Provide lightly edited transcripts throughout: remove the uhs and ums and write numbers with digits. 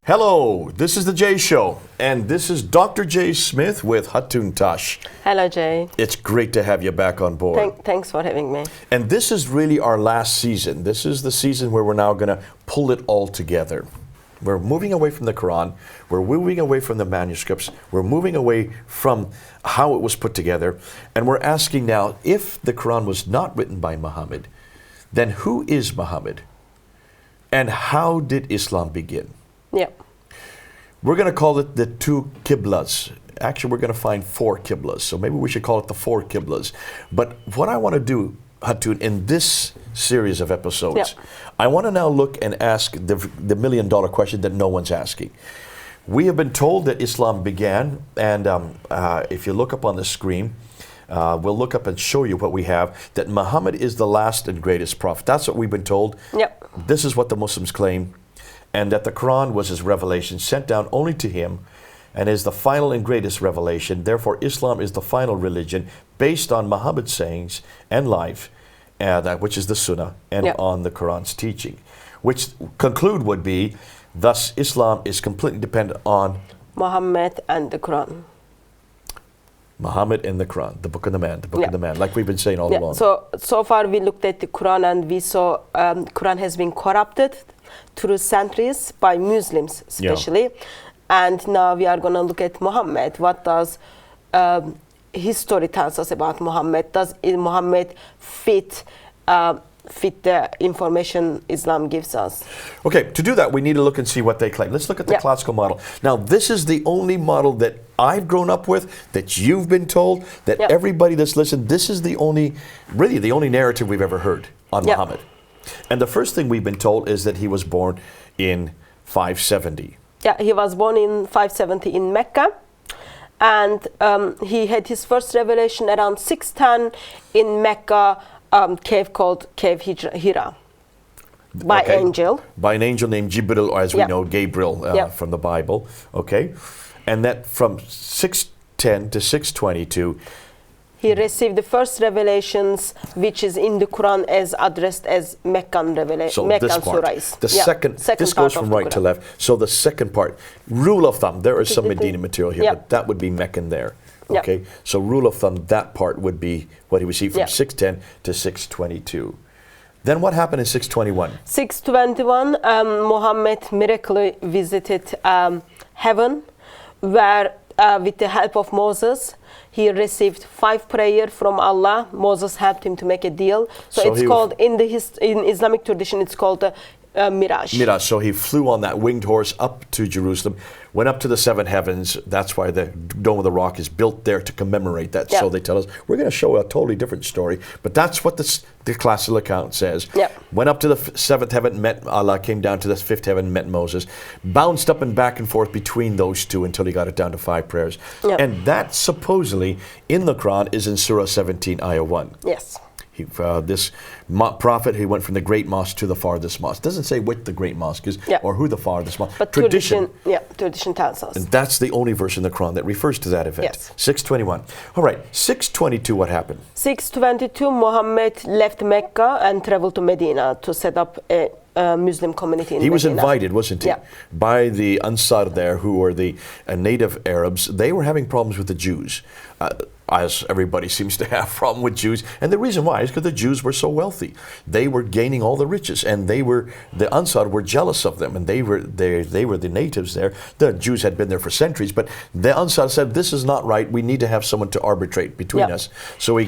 Hello, this is the Jay Show, and this is Dr. Jay Smith with Hatun Tash. Hello, Jay. It's great to have you back on board. Thanks for having me. And this is really our last season. This is the season where we're now going to pull it all together. We're moving away from the Quran. We're moving away from the manuscripts. We're moving away from how it was put together. And we're asking now, if the Quran was not written by Muhammad, then who is Muhammad? And how did Islam begin? Yeah. We're going to call it the two Qiblas. Actually, we're going to find four Qiblas. So maybe we should call it the four Qiblas. But what I want to do, Hatun, in this series of episodes, I want to now look and ask the million-dollar question that no one's asking. We have been told that Islam began, and if you look up on the screen, we'll look up and show you what we have, that Muhammad is the last and greatest prophet. That's what we've been told. Yep. This is what the Muslims claim, and that the Quran was his revelation sent down only to him and is the final and greatest revelation. Therefore, Islam is the final religion based on Muhammad's sayings and life, which is the Sunnah, and on the Quran's teaching, which conclude would be, thus Islam is completely dependent on Muhammad and the Quran. Muhammad and the Quran, the book of the man, like we've been saying all along. So far we looked at the Quran and we saw Quran has been corrupted through centuries by Muslims especially. And now we are going to look at Muhammad. What does history tells us about Muhammad? Does Muhammad fit the information Islam gives us? Okay, to do that, we need to look and see what they claim. Let's look at the classical model. Now, this is the only model that I've grown up with, that you've been told, that everybody that's listened, this is the only narrative we've ever heard on Muhammad. And the first thing we've been told is that he was born in 570. Yeah, he was born in 570 in Mecca. And he had his first revelation around 610 in Mecca, cave called Cave Hira, by angel. By an angel named Jibril, or as we know, Gabriel from the Bible. Okay. And that from 610 to 622, he received the first revelations, which is in the Quran as addressed as Meccan revelation. So Meccan this part, surahs. Second this goes from right to left. So the second part, rule of thumb, there is some Medina material here, but that would be Meccan there. Okay, so rule of thumb, that part would be what he received from 610 to 622. Then what happened in 621? 621, Muhammad miraculously visited heaven, where with the help of Moses, he received 5 prayers from Allah. Moses helped him to make a deal. So it's called, in Islamic tradition, it's called a Miraj. Miraj. So he flew on that winged horse up to Jerusalem, went up to the 7 heavens. That's why the Dome of the Rock is built there, to commemorate that. So they tell us. We're going to show a totally different story, but that's what the classical account says. Went up to the 7th heaven, met Allah, came down to the 5th heaven, met Moses, bounced up and back and forth between those two until he got it down to 5 prayers. And that supposedly in the Quran is in Surah 17, Ayah 1. Yes. This prophet, he went from the great mosque to the farthest mosque. Doesn't say what the great mosque is or who the farthest mosque. But tradition tells us. And that's the only verse in the Quran that refers to that event. 621. All right, 622, what happened? 622, Muhammad left Mecca and traveled to Medina to set up a Muslim community in Medina. He was invited, wasn't he? By the Ansar there, who were the native Arabs. They were having problems with the Jews. As everybody seems to have a problem with Jews. And the reason why is because the Jews were so wealthy. They were gaining all the riches, and the Ansar were jealous of them, and they were the natives there. The Jews had been there for centuries, but the Ansar said, this is not right. We need to have someone to arbitrate between us. So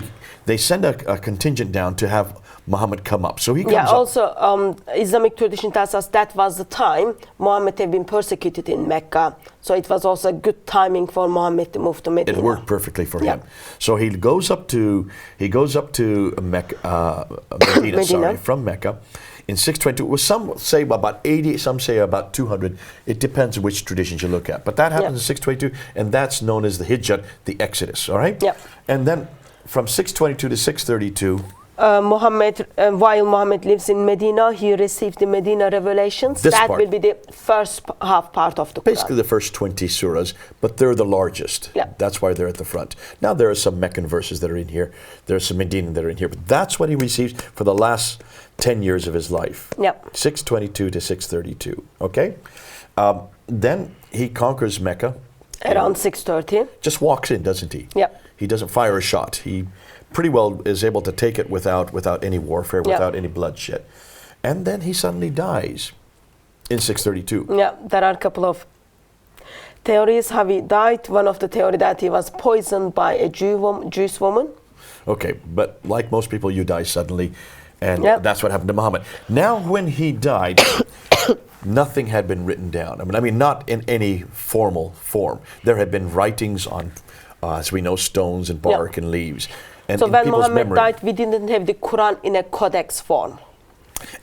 they send a contingent down to have Muhammad come up. So he comes up. Also, Islamic tradition tells us that was the time Muhammad had been persecuted in Mecca. So it was also a good timing for Muhammad to move to Medina. It worked perfectly for him. So he goes up to Mecca, Medina, from Mecca in 622. Well, some say about 80, some say about 200. It depends on which traditions you look at. But that happens in 622, and that's known as the Hijjah, the Exodus. All right. And then from 622 to 632. While Muhammad lives in Medina, he received the Medina revelations. That will be the first half part of the Quran. Basically the first 20 surahs, but they're the largest. That's why they're at the front. Now there are some Meccan verses that are in here. There are some Medina that are in here. But that's what he received for the last 10 years of his life. 622 to 632. Okay? Then he conquers Mecca. Around 630. Just walks in, doesn't he? Yeah. He doesn't fire a shot. He pretty well is able to take it without any warfare, without any bloodshed. And then he suddenly dies in 632. Yeah, there are a couple of theories how he died. One of the theory that he was poisoned by a Jewish woman. Okay, but like most people, you die suddenly, and that's what happened to Muhammad. Now, when he died, nothing had been written down. I mean, not in any formal form. There had been writings on, as we know, stones and bark and leaves. And so when Muhammad died, we didn't have the Quran in a codex form.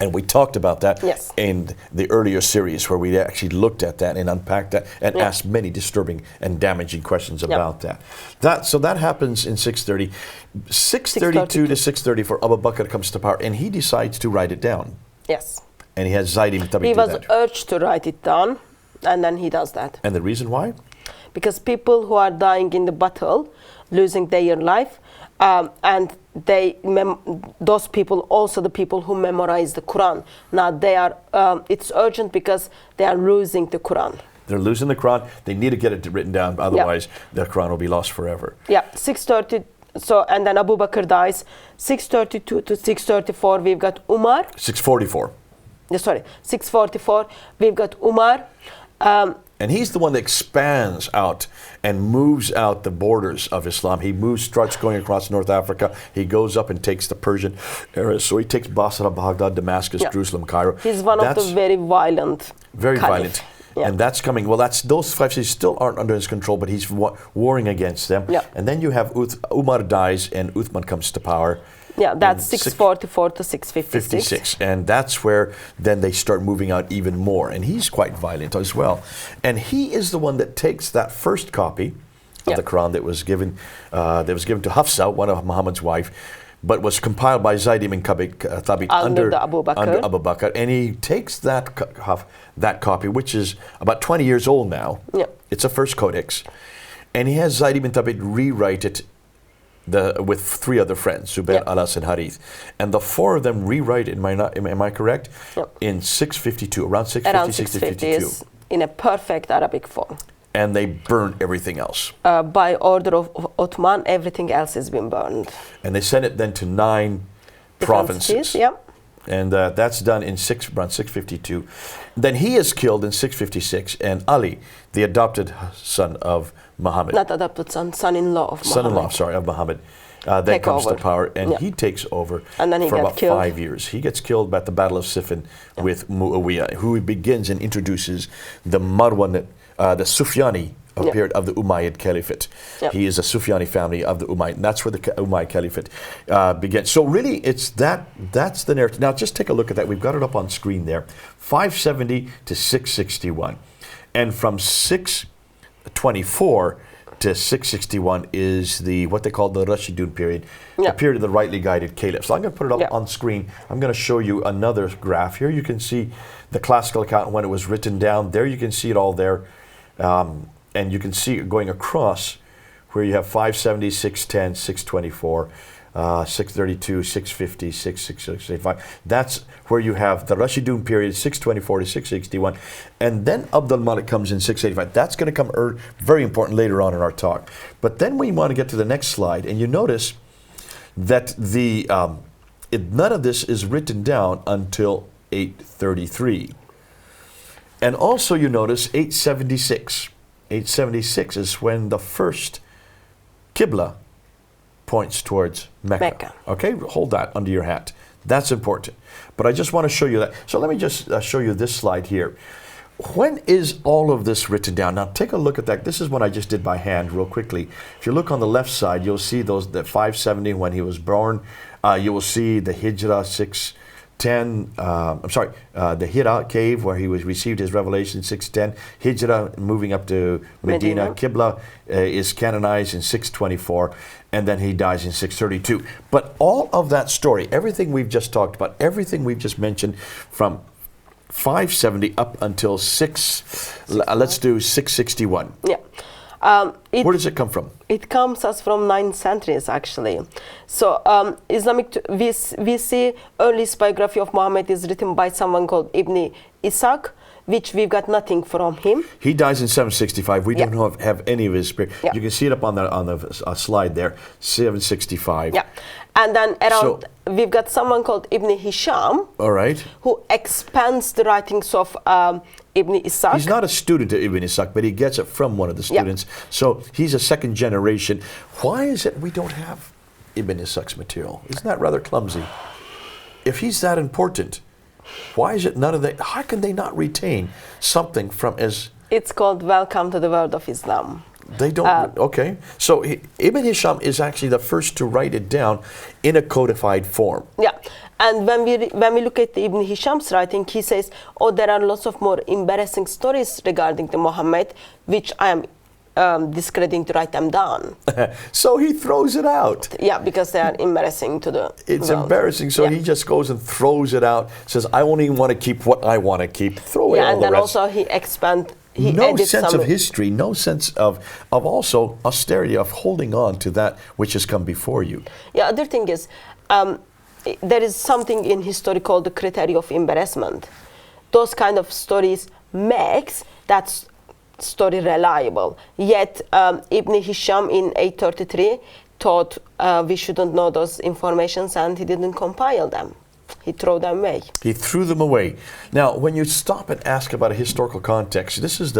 And we talked about that in the earlier series where we actually looked at that and unpacked that and asked many disturbing and damaging questions about that. So that happens in 630. 632 to 634, Abu Bakr comes to power and he decides to write it down. Yes. And he has Zayd ibn Thabit He do was that. urged to write it down and then he does that. And the reason why? Because people who are dying in the battle, losing their life, and those people also the people who memorize the Quran. Now they are. It's urgent because they are losing the Quran. They're losing the Quran. They need to get it written down, otherwise the Quran will be lost forever. Yeah, 630. So and then Abu Bakr dies. 632 to 634. We've got Umar. 644. Sorry, 644. We've got Umar. And he's the one that expands out and moves out the borders of Islam. He starts going across North Africa. He goes up and takes the Persian area. So he takes Basra, Baghdad, Damascus, Jerusalem, Cairo. He's one of the very violent. Very caliph. violent. Yeah. And that's coming. Well, those 5 cities still aren't under his control, but he's warring against them. Yeah. And then you have Umar dies and Uthman comes to power. Yeah, that's 644 to 656. 56. And that's where then they start moving out even more. And he's quite violent as well. And he is the one that takes that first copy of the Quran that was given to Hafsa, one of Muhammad's wife, but was compiled by Zayd ibn Thabit under Abu Bakr. And he takes that copy, which is about 20 years old now. Yeah. It's a first codex. And he has Zayd ibn Thabit rewrite it with 3 other friends, Zubair, Alas, and Harith. And the 4 of them rewrite it, am I correct? Yep. In 652, around 650, 652. In a perfect Arabic form. And they burn everything else. By order of Ottoman, everything else has been burned. And they send it then to 9 provinces. Yeah. And that's done in around 652. Then he is killed in 656, and Ali, the adopted son of Muhammad. Not adopted son, son-in-law of Muhammad. Son-in-law, sorry, of Muhammad. Then comes to power, and he takes over and then for about 5 years. He gets killed at the Battle of Siffin with Muawiyah, who begins and introduces the Marwan, the Sufyani period of the Umayyad Caliphate. Yep. He is a Sufyani family of the Umayyad, and that's where the Umayyad Caliphate begins. So really, it's that's the narrative. Now just take a look at that. We've got it up on screen there. 570 to 661. And from 624 to 661 is what they call the Rashidun period, the period of the rightly guided caliph. So I'm going to put it up on screen. I'm going to show you another graph. Here you can see the classical account when it was written down. There you can see it all there. And you can see it going across where you have 570, 610, 624, 632, 650, 665. That's where you have the Rashidun period, 624 to 661. And then Abdul Malik comes in 685. That's going to come very important later on in our talk. But then we want to get to the next slide. And you notice that none of this is written down until 833. And also you notice 876. 876 is when the first Qibla points towards Mecca. Okay, hold that under your hat. That's important. But I just want to show you that. So let me just show you this slide here. When is all of this written down? Now take a look at that. This is what I just did by hand real quickly. If you look on the left side, you'll see the 570 when he was born. You will see the Hijrah 610, the Hira cave where he received his revelation, 610. Hijrah moving up to Medina. Qibla is canonized in 624, and then he dies in 632. But all of that story, everything we've just talked about, everything we've just mentioned from 570 up until let's do 661. Yeah. Where does it come from? It comes us from 9th centuries, actually. So we see earliest biography of Muhammad is written by someone called Ibn Ishaq. which we've got nothing from him. He dies in 765. We don't have any of his period. Yeah. You can see it up on the slide there, 765. Yeah. And then around, we've got someone called Ibn Hisham, all right, who expands the writings of Ibn Ishaq. He's not a student of Ibn Ishaq, but he gets it from one of the students. So he's a second generation. Why is it we don't have Ibn Ishaq's material? Isn't that rather clumsy? If he's that important, why is it none of that? How can they not retain something from as... It's called Welcome to the World of Islam. They don't, okay. So Ibn Hisham is actually the first to write it down in a codified form. Yeah, and when we look at the Ibn Hisham's writing, he says, oh, there are lots of more embarrassing stories regarding the Muhammad, which I am discrediting to write them down. So he throws it out. Yeah, because they are embarrassing to the It's world. embarrassing, so he just goes and throws it out, says, I only want to keep what I want to keep, throw away all and the then rest. also he expands. No sense of history, no sense of also austerity, of holding on to that which has come before you. Yeah, other thing is, there is something in history called the criteria of embarrassment. Those kind of stories makes that story reliable. Yet Ibn Hisham in 833 thought we shouldn't know those informations, and he didn't compile them. He threw them away. He threw them away. Now, when you stop and ask about a historical context, this is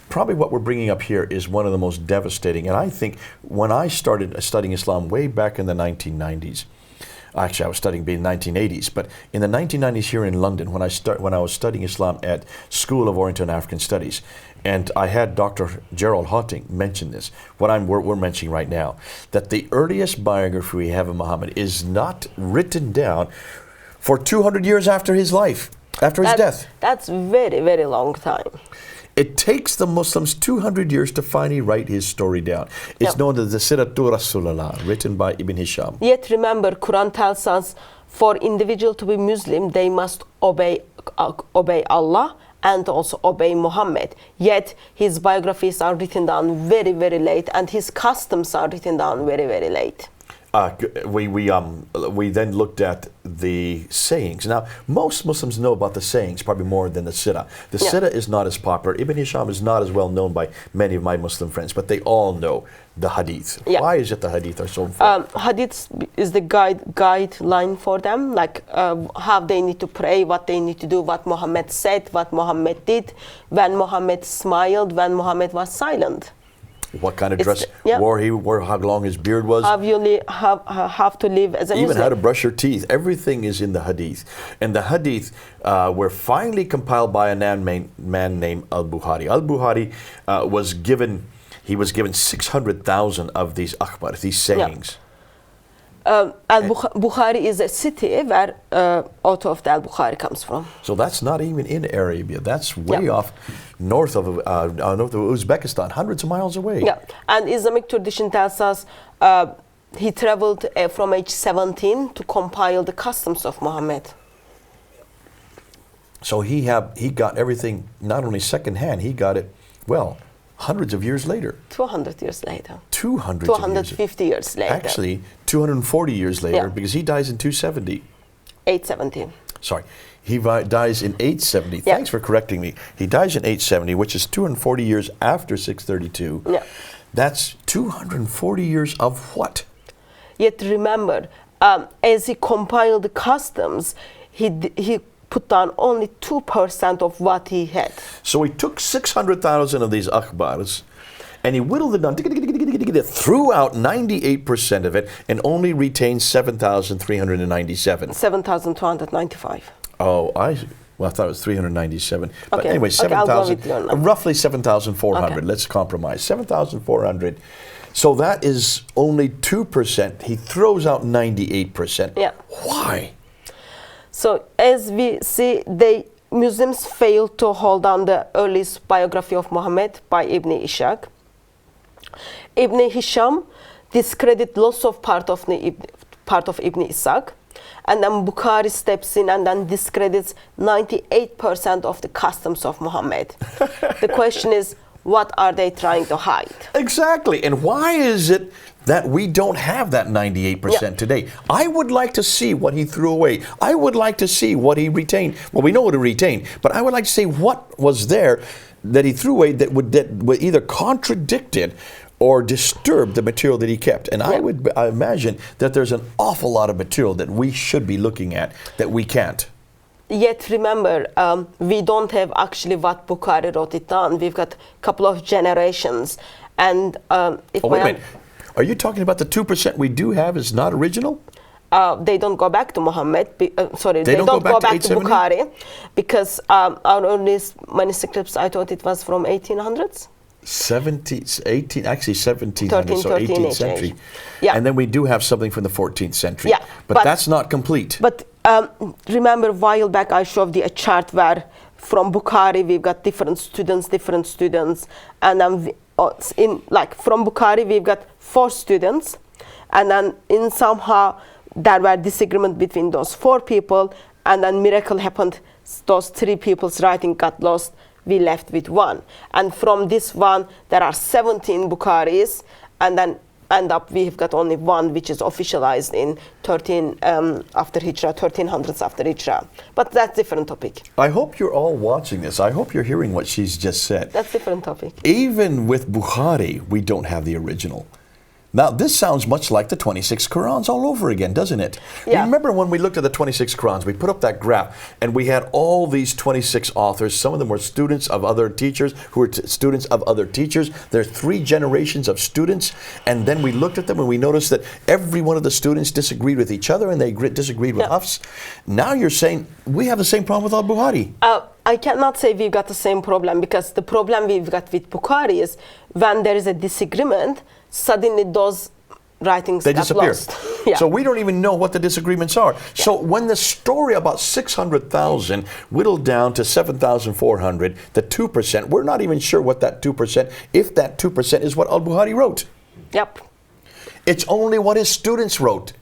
probably what we're bringing up here is one of the most devastating. And I think when I started studying Islam way back in the 1990s, actually I was studying in the 1980s, but in the 1990s here in London, when I was studying Islam at School of Oriental and African Studies, and I had Dr. Gerald Hatun mention this, what we're mentioning right now, that the earliest biography we have of Muhammad is not written down for 200 years after his life, after his death. That's very, very long time. It takes the Muslims 200 years to finally write his story down. It's known as the Siratu Rasulullah, written by Ibn Hisham. Yet remember, Quran tells us for individual to be Muslim, they must obey Allah and also obey Muhammad. Yet his biographies are written down very, very late, and his customs are written down very, very late. We then looked at the sayings. Now, most Muslims know about the sayings probably more than the Sirah. The Sirah is not as popular. Ibn Hisham is not as well known by many of my Muslim friends, but they all know the Hadith. Yeah. Why is it the Hadith are so important? Hadith is the guideline for them, like how they need to pray, what they need to do, what Muhammad said, what Muhammad did, when Muhammad smiled, when Muhammad was silent. What kind of dress wore he, how long his beard was. How you have to live as a Muslim. Even how to brush your teeth. Everything is in the Hadith. And the Hadith were finally compiled by a man named Al-Bukhari. Al-Bukhari was given 600,000 of these akhbar, these sayings. Bukhari is a city where author of the Al-Bukhari comes from. So that's not even in Arabia. That's way off north of Uzbekistan, hundreds of miles away. Yeah, and Islamic tradition tells us he traveled from age 17 to compile the customs of Muhammad. So he got everything not only secondhand, he got it, well, hundreds of years later. 200 years later. 250 years later. Actually, 240 years later, because he dies in 270. 870. Sorry, he dies in 870. Yeah. Thanks for correcting me. He dies in 870, which is 240 years after 632. Yeah. That's 240 years of what? Yet remember, as he compiled the customs, he put down only 2% of what he had. So he took 600,000 of these akhbars and he whittled it down, threw out 98% of it, and only retained 7,397. 7,295. Oh, I thought it was 397. But Okay. anyway, I'll go with your number. roughly 7,400. Okay. Let's compromise. 7,400. So that is only 2%. He throws out 98%. Yeah. Why? So as we see, Muslims failed to hold on the earliest biography of Muhammad by Ibn Ishaq. Ibn Hisham discredit lots of part of Ibn Ishaq, and then Bukhari steps in and then discredits 98% of the customs of Muhammad. The question is, what are they trying to hide? Exactly. And why is it that we don't have that 98% today. I would like to see what he threw away. I would like to see what he retained. Well, we know what he retained, but I would like to see what was there that he threw away that would either contradicted or disturb the material that he kept. And I imagine that there's an awful lot of material that we should be looking at that we can't. Yet remember, we don't have actually what Bukhari wrote it down. We've got a couple of generations. And if wait a minute. Are you talking about the 2% we do have is not original? They don't go back to Muhammad. They don't go back to 870? Bukhari, because our earliest manuscripts, I thought it was from 1800s. 1700, so 18th century. Yeah. And then we do have something from the 14th century. Yeah, but that's not complete. But remember, a while back I showed you a chart where from Bukhari we've got different students, and then from Bukhari we've got 4 students, and then in somehow there were disagreement between those 4 people, and then miracle happened. Those 3 people's writing got lost. We left with 1, and from this one there are 17 Bukharis, and then we've got only 1 which is officialized in 1300s after Hijrah. But that's different topic. I hope you're all watching this. I hope you're hearing what she's just said. That's different topic. Even with Bukhari, we don't have the original. Now, this sounds much like the 26 Qurans all over again, doesn't it? Yeah. Remember when we looked at the 26 Qurans, we put up that graph, and we had all these 26 authors. Some of them were students of other teachers who were students of other teachers. There's 3 generations of students, and then we looked at them and we noticed that every one of the students disagreed with each other, and they disagreed with us. Now you're saying we have the same problem with al-Bukhari. I cannot say we've got the same problem, because the problem we've got with Bukhari is when there is a disagreement, suddenly those writings they got disappear. lost. Yeah. So we don't even know what the disagreements are. So when the story about 600,000 whittled down to 7,400, the 2%, we're not even sure what that 2%, if that 2% is what al-Bukhari wrote. Yep. It's only what his students wrote.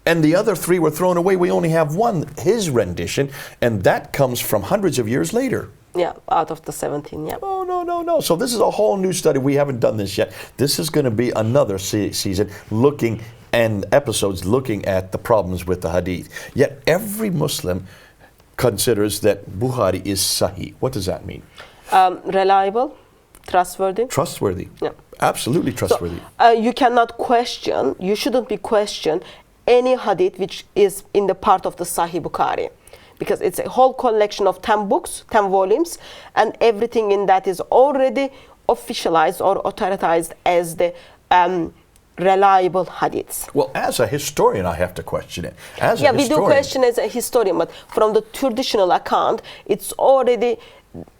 And the other 3 were thrown away. We only have 1, his rendition, and that comes from hundreds of years later. Yeah, out of the 17, yeah. Oh, no. So this is a whole new study. We haven't done this yet. This is going to be another season episodes looking at the problems with the hadith. Yet every Muslim considers that Bukhari is Sahih. What does that mean? Reliable, trustworthy. Trustworthy. Yeah. Absolutely trustworthy. So, you cannot question, you shouldn't be questioned any hadith which is in the part of the Sahih Bukhari, because it's a whole collection of 10 books, 10 volumes, and everything in that is already officialized or authorized as the reliable hadiths. Well, as a historian, I have to question it. We do question as a historian, but from the traditional account, it's already,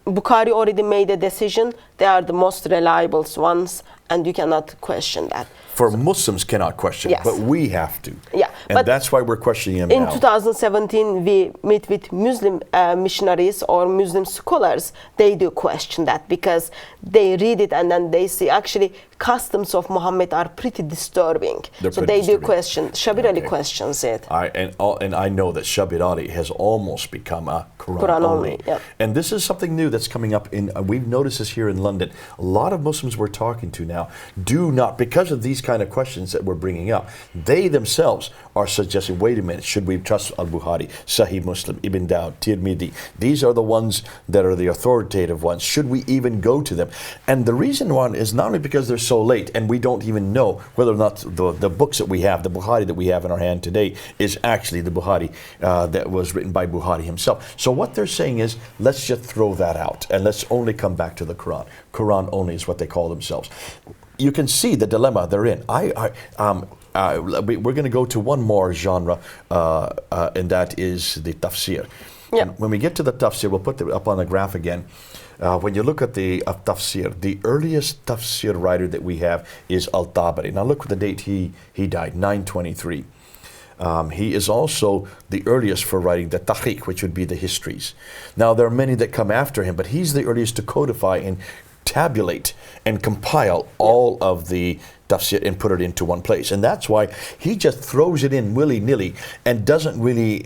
Bukhari already made a decision. They are the most reliable ones, and you cannot question that. For Muslims cannot question it, but we have to. Yeah, and that's why we're questioning him in now. 2017, we meet with Muslim missionaries or Muslim scholars. They do question that, because they read it and then they see actually customs of Muhammad are pretty disturbing. They do question. Shabir Ali questions it. And I know that Shabir Ali has almost become a Quran only. Yep. And this is something new that's coming up we've noticed this here in London. A lot of Muslims we're talking to now do not, because of these kind of questions that we're bringing up, they themselves are suggesting, wait a minute, should we trust al-Bukhari, Sahih Muslim, Ibn Dawud, Tirmidhi? These are the ones that are the authoritative ones. Should we even go to them? And the reason why is not only because they're so late and we don't even know whether or not the books that we have, the Bukhari that we have in our hand today, is actually the Bukhari that was written by Bukhari himself. So what they're saying is, let's just throw that out and let's only come back to the Quran. Quran only is what they call themselves. You can see the dilemma they're in. We're going to go to one more genre, and that is the tafsir. Yeah. When we get to the tafsir, we'll put it up on the graph again. When you look at the tafsir, the earliest tafsir writer that we have is Al-Tabari. Now look at the date he died, 923. He is also the earliest for writing the Tahqiq, which would be the histories. Now there are many that come after him, but he's the earliest to codify and tabulate and compile all of the tafsir and put it into one place. And that's why he just throws it in willy-nilly and doesn't really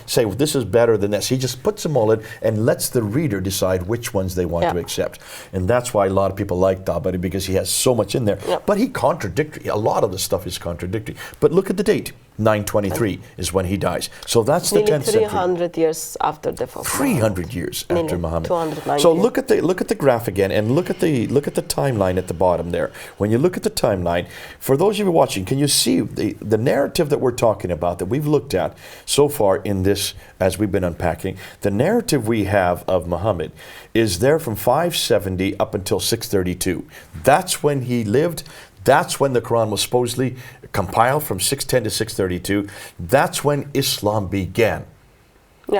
say, well, this is better than this. He just puts them all in and lets the reader decide which ones they want to accept. And that's why a lot of people like Tabari, because he has so much in there. But he contradictory. A lot of the stuff is contradictory. But look at the date. 923 is when he dies. So that's the 10th century. 300 years after the death. 300 years after Muhammad. 290. So look at the graph again, and look at the timeline at the bottom there. When you look at the timeline, for those of you watching, can you see the narrative that we're talking about, that we've looked at so far in this, as we've been unpacking? The narrative we have of Muhammad is there from 570 up until 632. That's when he lived. That's when the Quran was supposedly compiled, from 610 to 632. That's when Islam began,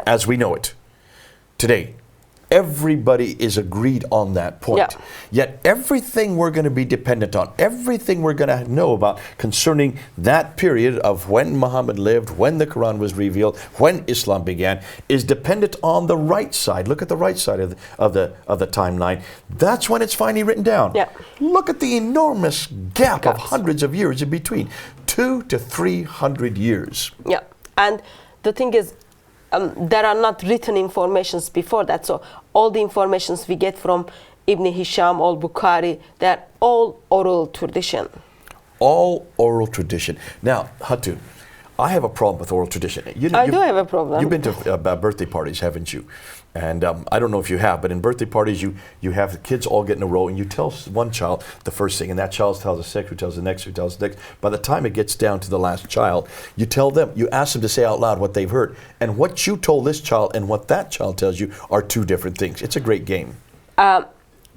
as we know it today. Everybody is agreed on that point. Yet everything we're going to be dependent on, everything we're going to know about concerning that period of when Muhammad lived, when the Quran was revealed, when Islam began, is dependent on the right side. Look at the right side of the timeline. That's when it's finally written down. Look at the enormous gap of hundreds of years in between. 200 to 300 years. And the thing is, there are not written informations before that. So all the informations we get from Ibn Hisham or Bukhari, they're all oral tradition. All oral tradition. Now, Hatun, I have a problem with oral tradition. I do have a problem. You've been to birthday parties, haven't you? And I don't know if you have, but in birthday parties, you have the kids all get in a row, and you tell one child the first thing, and that child tells the second, who tells the next, who tells the next. By the time it gets down to the last child, you tell them, you ask them to say out loud what they've heard. And what you told this child and what that child tells you are two different things. It's a great game.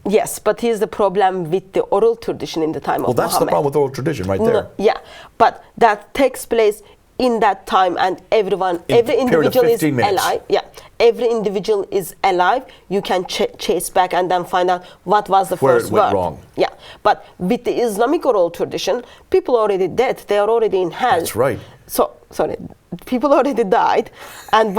Yes, but here's the problem with the oral tradition in the time of Muhammad. Well, that's the problem with oral tradition right there. No, but that takes place in that time, and every individual is alive. Every individual is alive. You can chase back and then find out what was the first word. Where it went wrong. But with the Islamic oral tradition, people are already dead. They are already in hell. That's right. So, sorry, people already died, and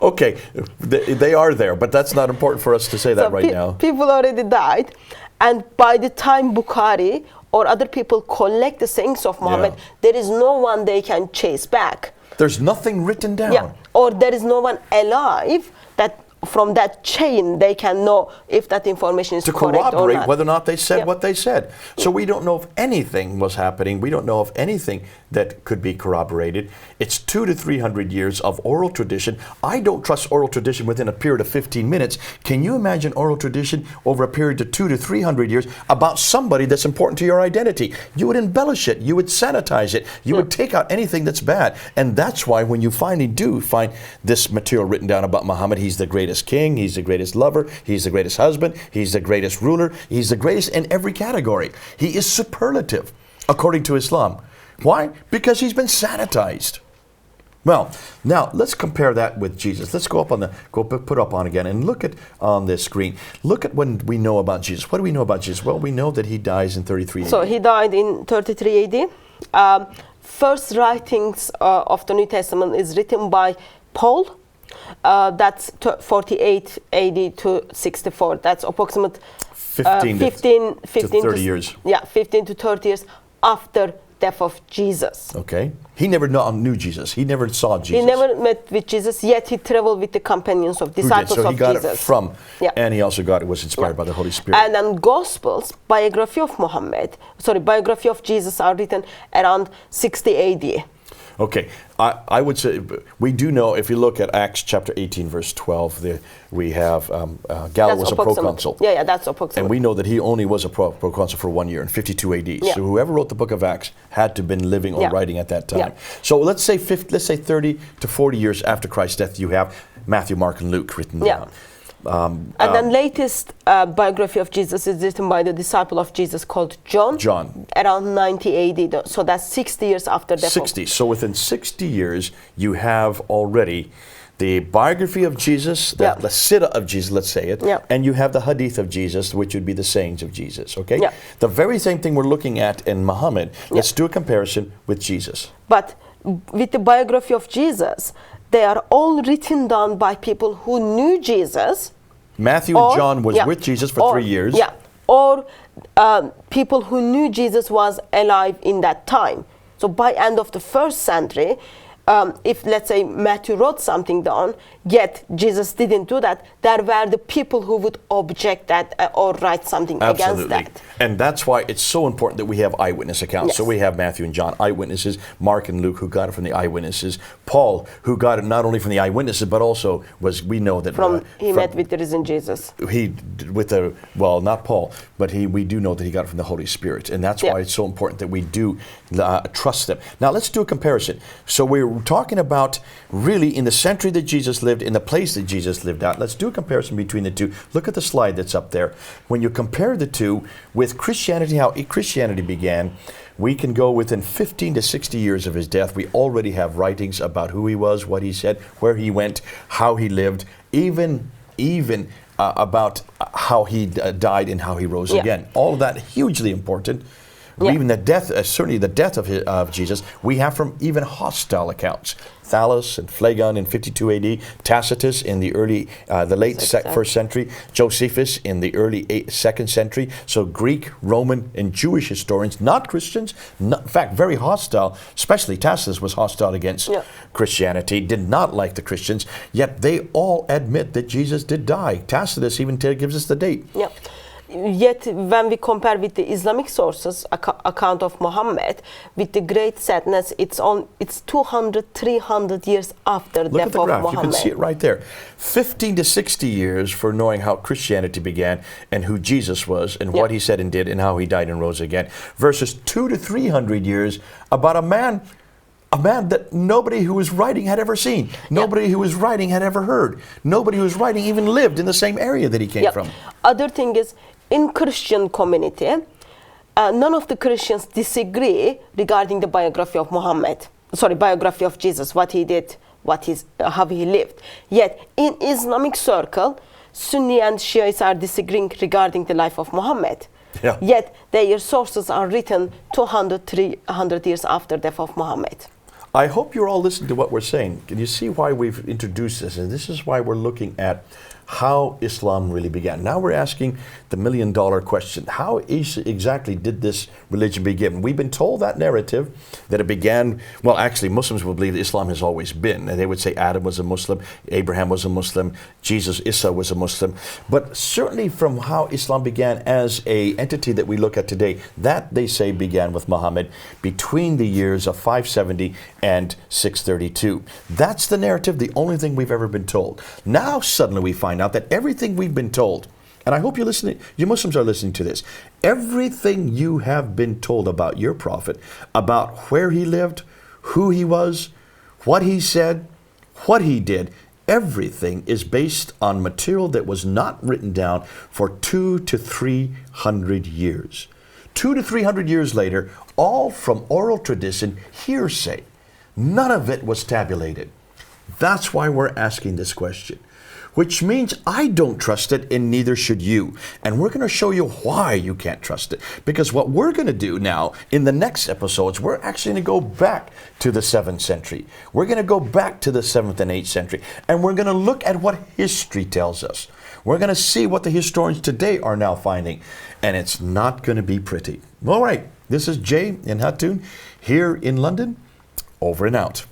okay, they are there, but that's not important for us to say that right now. People already died, and by the time Bukhari or other people collect the sayings of Muhammad, there is no one they can chase back. There's nothing written down. Or there is no one alive that from that chain they can know if that information is correct or not. To corroborate whether or not they said what they said. So we don't know if anything was happening. We don't know if anything that could be corroborated. It's 200 to 300 years of oral tradition. I don't trust oral tradition within a period of 15 minutes. Can you imagine oral tradition over a period of 200 to 300 years about somebody that's important to your identity? You would embellish it. You would sanitize it. You would take out anything that's bad. And that's why when you finally do find this material written down about Muhammad, he's the greatest king, he's the greatest lover, he's the greatest husband, he's the greatest ruler, he's the greatest in every category. He is superlative according to Islam. Why? Because he's been sanitized. Well, now let's compare that with Jesus. Let's go put up on again and look at on this screen. Look at when we know about Jesus. What do we know about Jesus? Well, we know that he dies in 33 AD. So he died in 33 AD. First writings of the New Testament is written by Paul. That's 48 AD to 64. That's approximate 15 to 30 years. 15 to 30 years after death of Jesus. Okay. He never knew Jesus. He never saw Jesus. He never met with Jesus, yet he traveled with the companions of disciples of Jesus. So he got it from, and he also was inspired by the Holy Spirit. And then Gospels, biography of Jesus are written around 60 AD. Okay, I would say we do know, if you look at Acts chapter 18 verse 12, we have Gall was a proconsul. That's approximate. And we know that he only was a proconsul for 1 year in 52 AD. So whoever wrote the book of Acts had to have been living or writing at that time. So let's say 30 to 40 years after Christ's death, you have Matthew, Mark, and Luke written down. And then latest biography of Jesus is written by the disciple of Jesus called John. Around 90 AD. So that's 60 years after death. 60. So within 60 years, you have already the biography of Jesus, the Sirah of Jesus, let's say it, and you have the Hadith of Jesus, which would be the sayings of Jesus, okay? The very same thing we're looking at in Muhammad. Let's do a comparison with Jesus. But with the biography of Jesus, they are all written down by people who knew Jesus. Matthew and John was with Jesus for 3 years. or people who knew Jesus was alive in that time. So by end of the first century, if let's say Matthew wrote something down, yet Jesus didn't do that, there were the people who would object that or write something against that. And that's why it's so important that we have eyewitness accounts. Yes. So we have Matthew and John, eyewitnesses, Mark and Luke, who got it from the eyewitnesses, Paul, who got it not only from the eyewitnesses, but also we know that He met with the risen Jesus. Well, not Paul, but we do know that he got it from the Holy Spirit. And that's why it's so important that we do trust them. Now let's do a comparison. So we're talking about really in the century that Jesus lived, in the place that Jesus lived at. Let's do a comparison between the two. Look at the slide that's up there. When you compare the two with Christianity, how Christianity began, we can go within 15 to 60 years of his death. We already have writings about who he was, what he said, where he went, how he lived, even about how he died and how he rose again. All of that hugely important. Even the death, certainly the death of Jesus, we have from even hostile accounts. Thallus and Phlegon in 52 AD, Tacitus in the late first century, Josephus in the early second century. So Greek, Roman, and Jewish historians, not Christians, in fact, very hostile, especially Tacitus was hostile against Christianity, did not like the Christians, yet they all admit that Jesus did die. Tacitus even gives us the date. Yet when we compare with the Islamic sources account of Muhammad, with the great sadness, it's 200, 300 years after the death of Muhammad. You can see it right there. 15 to 60 years for knowing how Christianity began and who Jesus was and what he said and did and how he died and rose again, versus 200 to 300 years about a man that nobody who was writing had ever seen. Nobody who was writing had ever heard. Nobody who was writing even lived in the same area that he came from. Other thing is, in Christian community, none of the Christians disagree regarding the biography of biography of Jesus, what he did, how he lived. Yet in Islamic circle, Sunni and Shiites are disagreeing regarding the life of Muhammad. Yet their sources are written 200, 300 years after the death of Muhammad. I hope you're all listening to what we're saying. Can you see why we've introduced this? And this is why we're looking at how Islam really began. Now we're asking the million-dollar question. How exactly did this religion begin? We've been told that narrative, that it began, well, actually, Muslims will believe that Islam has always been. And they would say Adam was a Muslim, Abraham was a Muslim, Jesus, Isa was a Muslim. But certainly from how Islam began as an entity that we look at today, that, they say, began with Muhammad between the years of 570 and 632. That's the narrative, the only thing we've ever been told. Now suddenly we find out that everything we've been told, and I hope you Muslims are listening to this, everything you have been told about your prophet, about where he lived, who he was, what he said, what he did, everything is based on material that was not written down for 200 to 300 years. 200 to 300 years later, all from oral tradition, hearsay. None of it was tabulated. That's why we're asking this question. Which means I don't trust it, and neither should you. And we're going to show you why you can't trust it. Because what we're going to do now in the next episodes, we're actually going to go back to the 7th century. We're going to go back to the 7th and 8th century. And we're going to look at what history tells us. We're going to see what the historians today are now finding. And it's not going to be pretty. All right, this is Jay and Hatun here in London. Over and out.